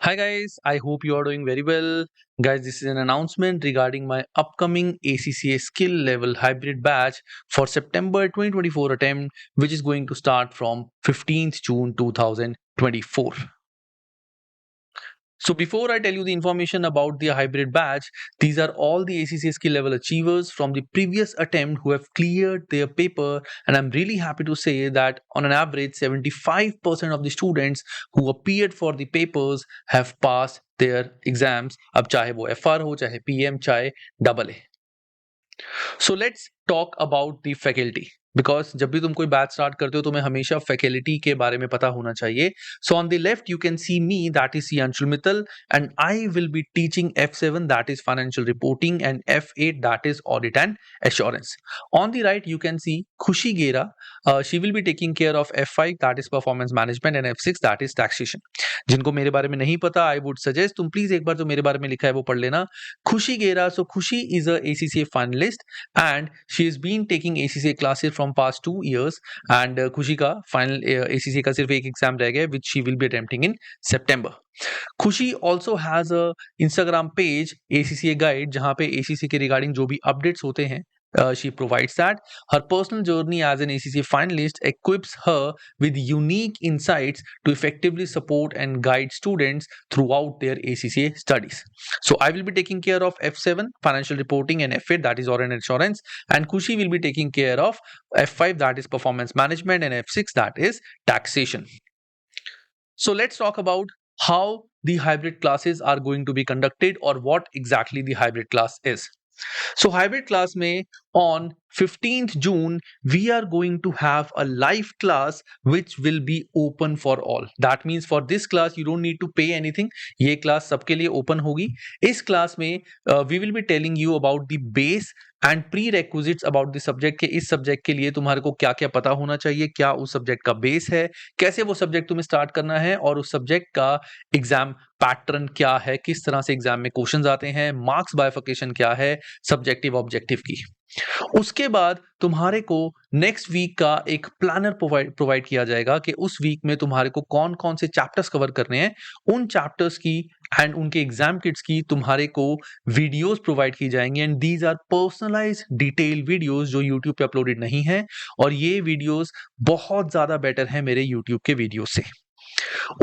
Hi guys, I hope you are doing very well. Guys, this is an announcement regarding my upcoming ACCA skill level hybrid batch for September 2024 attempt, which is going to start from 15th June 2024. So before I tell you the information about the hybrid batch, these are all the ACCA skill level achievers from the previous attempt who have cleared their paper, and I'm really happy to say that on an average 75% of the students who appeared for the papers have passed their exams. अब चाहे वो FR हो, चाहे PM, चाहे AA. So let's talk about the faculty. Because जब भी तुम कोई बैच स्टार्ट करते हो तुम्हें हमेशा फैकल्टी के बारे में पता होना चाहिए. So on the left you can see me, that is C Anshul Mittal, and I will be teaching F7, that is financial reporting, and F8, that is audit and assurance. On the right you can see Khushi Gera, she will be taking care of F5, that is performance management, and F6, that is taxation. जिनको मेरे बारे में नहीं पता, I would suggest तुम please एक बार जो मेरे बारे में लिखा है वो पढ़ लेना. खुशी गेरा, सो खुशी is a ACCA finalist and she has been taking ACCA classes from past 2 years, and खुशी का फाइनल ACCA का सिर्फ एक एग्जाम रह गया which she will be attempting in September. खुशी also has a Instagram page ACCA guide जहाँ पे ACCA के रिगार्डिंग जो भी अपडेट्स होते हैं she provides that. Her personal journey as an ACCA finalist equips her with unique insights to effectively support and guide students throughout their ACCA studies. So I will be taking care of F7, financial reporting, and F8, that is audit and insurance, and Kushi will be taking care of F5, that is performance management, and F6, that is taxation. So let's talk about how the hybrid classes are going to be conducted, or what exactly the hybrid class is. So hybrid class में on 15th June we are going to have a live class which will be open for all. That means for this class you don't need to pay anything. ये class सबके लिए open होगी. इस class में we will be telling you about the base and prerequisites about the subject, के इस subject के लिए तुम्हारे को क्या क्या पता होना चाहिए, क्या उस subject का base है, कैसे वो subject तुम्हें start करना है, और उस subject का exam पैटर्न क्या है, किस तरह से एग्जाम में क्वेश्चंस आते हैं, मार्क्स बाइफिकेशन क्या है सब्जेक्टिव ऑब्जेक्टिव की. उसके बाद तुम्हारे को नेक्स्ट वीक का एक प्लानर प्रोवाइड किया जाएगा कि उस वीक में तुम्हारे को कौन कौन से चैप्टर्स कवर करने हैं. उन चैप्टर्स की एंड उनके एग्जाम किट्स की तुम्हारे को वीडियोस प्रोवाइड की जाएंगी, and these are personalized detail videos जो यूट्यूब पे अपलोडेड नहीं है, और ये वीडियोस बहुत ज्यादा बेटर है मेरे यूट्यूब के वीडियो से.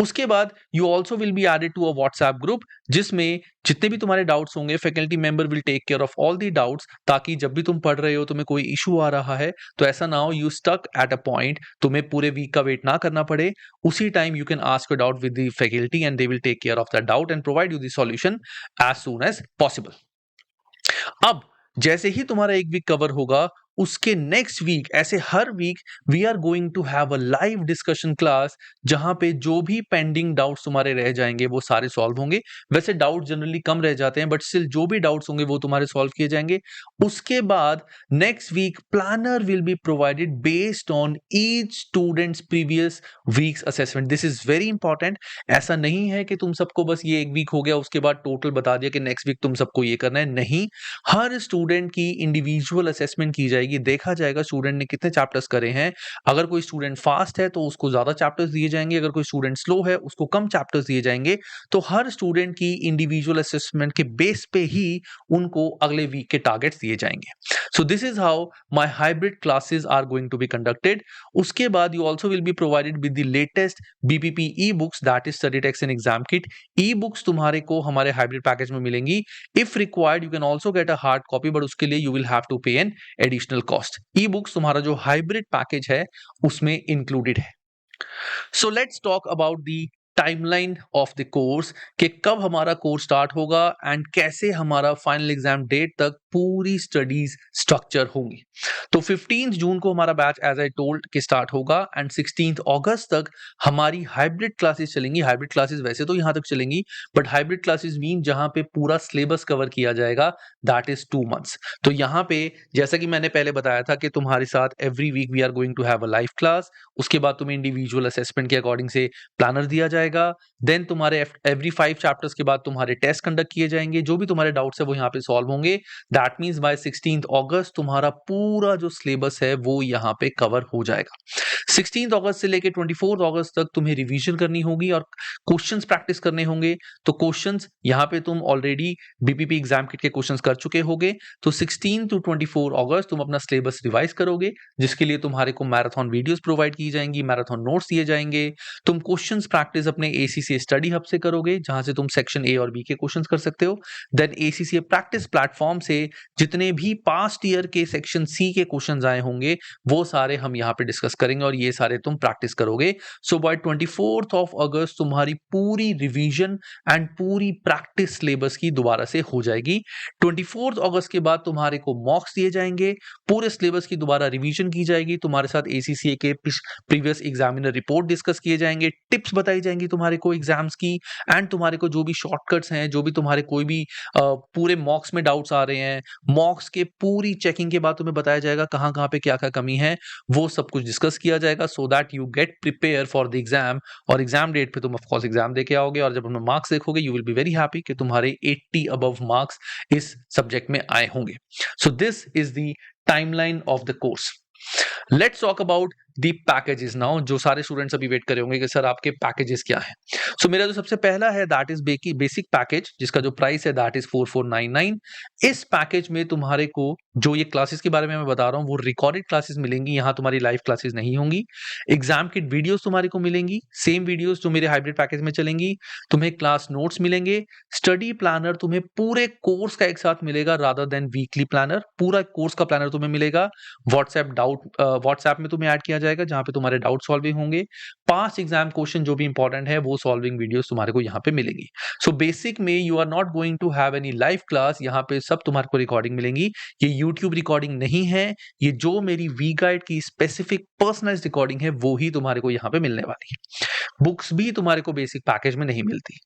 उसके बाद you also will be added to a WhatsApp group जिसमें जितने भी तुम्हारे डाउट्स होंगे faculty member will take care of all the doubts, ताकि जब भी तुम पढ़ रहे हो तुम्हें कोई इशू आ रहा है तो ऐसा ना हो you stuck at a point, तुम्हें पूरे वीक का वेट ना करना पड़े. उसी time you can ask your doubt with the faculty and they will take care of that doubt and provide you the solution as soon as possible. अब जैसे ही तुम्हारा एक वीक कवर होगा उसके नेक्स्ट वीक, ऐसे हर week we are going to have a live discussion class जहां पे जो भी पेंडिंग डाउट्स तुम्हारे रह जाएंगे वो सारे सॉल्व होंगे. वैसे डाउट जनरली कम रह जाते हैं बट स्टिल जो भी डाउट्स होंगे वो तुम्हारे सॉल्व किए जाएंगे. उसके बाद next week planner will be provided based on each students previous weeks assessment. This is very important. ऐसा नहीं है कि तुम सबको बस ये एक वीक हो गया उसके बाद टोटल बता दिया कि नेक्स्ट वीक तुम सबको ये करना है. नहीं, हर स्टूडेंट की इंडिविजुअल असेसमेंट की जाएगी, देखा जाएगा स्टूडेंट ने कितने चैप्टर्स करे हैं. अगर कोई स्टूडेंट फास्ट है तो उसको ज्यादा चैप्टर्स दिए जाएंगे, अगर कोई स्टूडेंट स्लो है उसको कम चैप्टर्स दिए जाएंगे. तो हर स्टूडेंट की इंडिविजुअल असेसमेंट के बेस पे ही उनको अगले वीक के टारगेट्स दिए जाएंगे. So this is how my hybrid classes are going to be conducted. उसके बाद you also will be provided with the latest BPP e books, that is study text and exam kit. E books तुम्हारे को हमारे hybrid package में मिलेंगी. If required you can also get a hard copy, but उसके लिए you will have to पे an additional cost. E books तुम्हारा जो हाइब्रिड पैकेज है उसमें इंक्लूडेड है. So let's talk about the timeline of the course, कि कब हमारा कोर्स स्टार्ट होगा एंड कैसे हमारा फाइनल एग्जाम डेट तक पूरी स्टडीज स्ट्रक्चर होंगी. तो 15 जून को हमारा बैच एज आई टोल्ड के स्टार्ट होगा एंड 16 अगस्त तक हमारी हाइब्रिड क्लासेस चलेंगी. हाइब्रिड क्लासेस वैसे तो यहां तक चलेंगी बट हाइब्रिड क्लासेस मीन जहां पे पूरा सिलेबस कवर किया जाएगा, दैट इज 2 months. तो यहां पे जैसा कि मैंने पहले बताया था कि तुम्हारे साथ every week we are going to have a live class. उसके बाद तुम्हें इंडिविजुअल असेसमेंट के अकॉर्डिंग से प्लानर दिया जाएगा. देन तुम्हारे एवरी 5 चैप्टर्स के बाद तुम्हारे टेस्ट कंडक्ट किए जाएंगे. जो भी तुम्हारे डाउट्स है वो यहाँ पे सॉल्व होंगे. दैट मीन्स बाय 16th अगस्त तुम्हारा पूरा जो सिलेबस है वो यहाँ पे कवर हो जाएगा। 16th अगस्त से लेके 24th अगस्त तक तुम्हें रिवीजन करनी होगी और क्वेश्चंस प्रैक्टिस करने होंगे। तो क्वेश्चंस यहाँ पे तुम ऑलरेडी बीपीपी एग्जाम किट के क्वेश्चंस कर चुके होगे, तो 16 टू 24 अगस्त तुम अपना सिलेबस रिवाइज करोगे, जिसके लिए तुम्हारे को मैराथन वीडियोस प्रोवाइड की जाएंगी, मैराथन नोट्स दिए जाएंगे। तुम क्वेश्चंस प्रैक्टिस अपने एसीसीए स्टडी हब से करोगे, जहां से तुम सेक्शन ए और बी के क्वेश्चंस कर सकते हो। देन एसीसीए प्रैक्टिस प्लेटफॉर्म से जितने भी पास्ट ईयर के सेक्शन सी के क्वेश्चंस आए होंगे वो सारे हम यहाँ पे डिस्कस करेंगे और ये सारे तुम प्रैक्टिस करोगे। सो बाय 24th ऑफ अगस्त तुम्हारी पूरी रिवीजन एंड पूरी प्रैक्टिस सिलेबस की दोबारा से हो जाएगी। 24th अगस्त के बाद तुम्हारे को मॉक्स दिए जाएंगे, पूरे सिलेबस की दोबारा रिवीजन की जाएगी, तुम्हारे साथ एसीसीए के प्रीवियस एग्जामिनर रिपोर्ट डिस्कस किए जाएंगे, टिप्स बताई जाएंगी तुम्हारे को एग्जाम्स की, एंड तुम्हारे को जो भी शॉर्टकट्स हैं, जो भी तुम्हारे कोई भी पूरे मॉक्स में डाउट्स आ रहे हैं, मॉक्स के पूरी चेकिंग के बाद तुम्हें बताया जाएगा कहाँ कहाँ पे क्या क्या कमी है, वो सब कुछ डिस्कस किया जाएगा so that you get prepare for the exam. और एग्जाम डेट पे तुम ऑफ कोर्स एग्जाम देके आओगे और जब तुम मार्क्स देखोगे you will be very happy कि तुम्हारे 80 अबव मार्क्स इस सब्जेक्ट में आए होंगे। सो this is the timeline of the course. Let's talk about the packages now. जो सारे स्टूडेंट्स अभी वेट कर रहे होंगे कि सर आपके पैकेजेस क्या है। सो मेरा जो सबसे पहला है दैट इज बेसिक पैकेज, जिसका जो प्राइस है दैट इज 4499। इस पैकेज में तुम्हारे को जो ये क्लासेस के बारे में मैं बता रहा हूँ वो रिकॉर्डेड क्लासेस मिलेंगी, यहाँ तुम्हारी लाइव क्लासेस नहीं होंगी। एग्जाम किट वीडियोस तुम्हारे को मिलेंगी, सेम वीडियोस जो मेरे हाइब्रिड पैकेज में चलेंगी। तुम्हें क्लास नोट्स मिलेंगे, स्टडी प्लानर तुम्हें पूरे कोर्स का एक साथ मिलेगा रादर देन वीकली प्लानर, पूरा कोर्स का प्लानर तुम्हें मिलेगा। व्हाट्सएप में तुम्हें ऐड किया जाएगा जहां पे तुम्हारे डाउट सॉल्विंग होंगे। 5 एग्जाम क्वेश्चन जो भी इंपॉर्टेंट है वो सॉल्विंग वीडियोस तुम्हारे को यहाँ पे मिलेंगी। सो बेसिक में you are not going to have any live class, यहाँ पे सब तुम्हारे को रिकॉर्डिंग मिलेंगी। ये यूट्यूब रिकॉर्डिंग नहीं है, ये जो मेरी वी गाइड की स्पेसिफिक पर्सनलाइज्ड रिकॉर्डिंग है वो ही तुम्हारे को यहाँ पे मिलने वाली है। बुक्स भी तुम्हारे को बेसिक पैकेज में नहीं मिलती।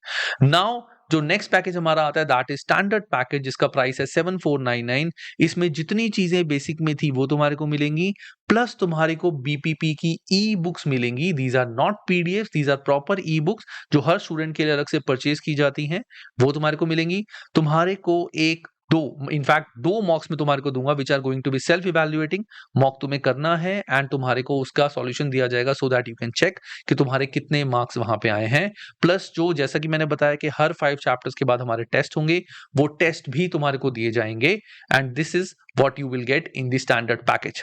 नाउ जो नेक्स्ट पैकेज हमारा आता है दैट इज स्टैंडर्ड पैकेज, जिसका प्राइस है 7499। इसमें जितनी चीजें बेसिक में थी वो तुम्हारे को मिलेंगी, प्लस तुम्हारे को बीपीपी की ई बुक्स मिलेंगी। These are not PDF, these are proper e books जो हर स्टूडेंट के लिए अलग से परचेज की जाती हैं, वो तुम्हारे को मिलेंगी। तुम्हारे को इनफैक्ट दो मॉक्स में तुम्हारे को दूंगा which are going to be self evaluating. Mock तुम्हें करना है एंड तुम्हारे को उसका सॉल्यूशन दिया जाएगा so that you can check कि तुम्हारे कितने मार्क्स वहां पे आए हैं। प्लस जो जैसा कि मैंने बताया कि हर 5 चैप्टर्स के बाद हमारे टेस्ट होंगे, वो टेस्ट भी तुम्हारे को दिए जाएंगे and this is what you will get in the standard package.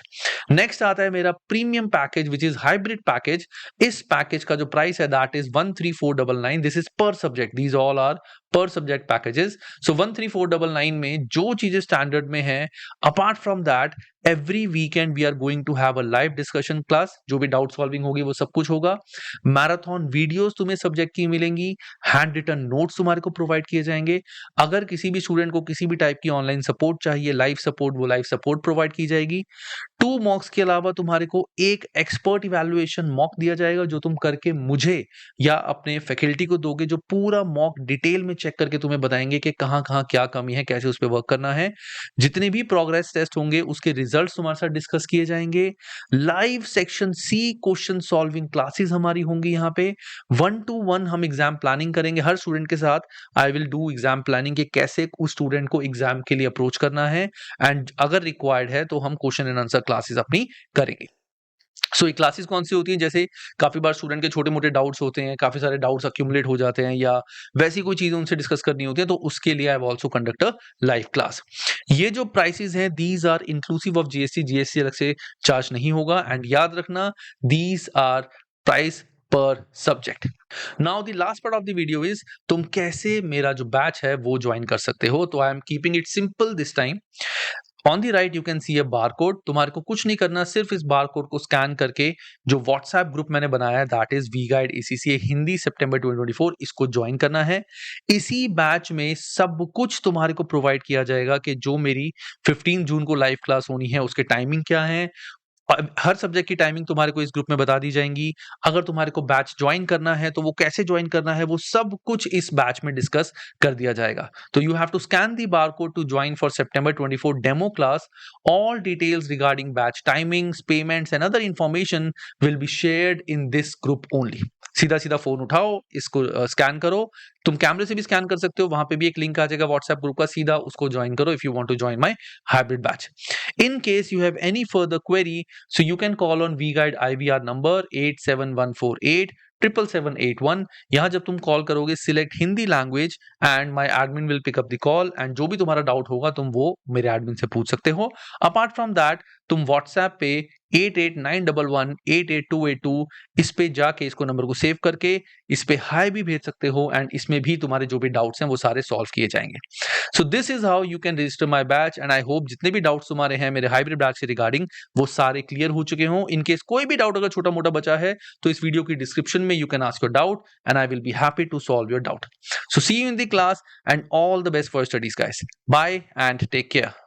Next आता है मेरा premium package which is hybrid package. इस पैकेज का जो प्राइस है that is 13499। This is per subject, these all are per subject packages. So 13499 में जो चीजें स्टैंडर्ड में है, apart from that every weekend we are going to have a live discussion class, जो भी डाउट सॉल्विंग होगी वो सब कुछ होगा। मैराथन वीडियोस तुम्हें सब्जेक्ट की मिलेंगी, हैंड रिटन नोट्स तुम्हारे को प्रोवाइड किए जाएंगे। अगर किसी भी स्टूडेंट को किसी भी टाइप की ऑनलाइन सपोर्ट चाहिए, लाइव सपोर्ट, वो लाइव सपोर्ट प्रोवाइड की जाएगी। 2 मॉक्स के अलावा तुम्हारे को एक एक्सपर्ट इवैल्यूएशन मॉक दिया जाएगा जो तुम करके मुझे या अपने फैकल्टी को दोगे, जो पूरा मॉक डिटेल में चेक करके तुम्हें बताएंगे कि कहां कहां क्या कमी है, कैसे उस पर वर्क करना है। जितने भी प्रोग्रेस टेस्ट होंगे उसके रिजल्ट्स तुम्हारे साथ डिस्कस किए जाएंगे। Live section C question solving classes हमारी होंगी। यहाँ पे 1 to 1 हम एग्जाम प्लानिंग करेंगे हर स्टूडेंट के साथ। I will do exam planning कि कैसे उस स्टूडेंट को एग्जाम के लिए अप्रोच करना है, एंड अगर रिक्वायर्ड है तो हम क्वेश्चन एंड आंसर क्लासेस अपनी करेंगे। सो ये क्लासेस कौन सी होती हैं, जैसे काफी बार स्टूडेंट के छोटे मोटे डाउट्स होते हैं, काफी सारे डाउट्स अक्यूमुलेट हो जाते हैं या वैसी कोई चीजें उनसे डिस्कस करनी होती है, तो उसके लिए I also conduct a live class. ये जो प्राइसेस हैं these are inclusive of GST, GST अलग से चार्ज नहीं होगा। एंड याद रखना these are price per subject. Now the last part of the video is तुम कैसे मेरा जो बैच है वो ज्वाइन कर सकते हो। तो I am keeping it simple this time. On the right you can C a bar code. तुम्हारे को कुछ नहीं करना, सिर्फ इस बार कोड को स्कैन करके जो व्हाट्सएप ग्रुप मैंने बनाया है that is we guide ACCA Hindi सितंबर 2024, इसको ज्वाइन करना है। इसी बैच में सब कुछ तुम्हारे को प्रोवाइड किया जाएगा कि जो मेरी 15 जून को लाइव क्लास होनी है उसके टाइमिंग क्या है, हर सब्जेक्ट की टाइमिंग तुम्हारे को इस ग्रुप में बता दी जाएंगी। अगर तुम्हारे को बैच ज्वाइन करना है तो वो कैसे ज्वाइन करना है वो सब कुछ इस बैच में डिस्कस कर दिया जाएगा। तो you have to scan the barcode to join for September 24 demo class. All details regarding batch timings, payments and other information will be shared in this group only. सीधा सीधा फोन उठाओ, इसको scan करो। तुम कैमरे से भी स्कैन कर सकते हो, वहां पे भी एक लिंक आ जाएगा व्हाट्सएप ग्रुप का, सीधा उसको ज्वाइन करो if you want to join my hybrid batch. In case you have any further query, so you can call on VGuide IVR number 87148 77781। यहाँ जब तुम कॉल करोगे select Hindi language and my admin will pick up the call, and जो भी तुम्हारा doubt होगा तुम वो मेरे एडमिन से पूछ सकते हो। अपार्ट फ्रॉम दैट तुम व्हाट्सएप पे 8891188282 इस पे जाके इसको नंबर को सेव करके इस पे हाई भी भेज सकते हो, एंड इसमें भी तुम्हारे जो भी डाउट्स हैं वो सारे सॉल्व किए जाएंगे। So this is how you can register my batch, and I hope जितने भी डाउट्स तुम्हारे हैं मेरे हाइब्रिड बैच से रिगार्डिंग वो सारे क्लियर हो चुके हों। इन केस कोई भी डाउट अगर छोटा मोटा बचा है तो इस वीडियो की डिस्क्रिप्शन में you can ask your doubt and I will be happy to solve your doubt. So see you in the class and all the best for studies guys. Bye and take care.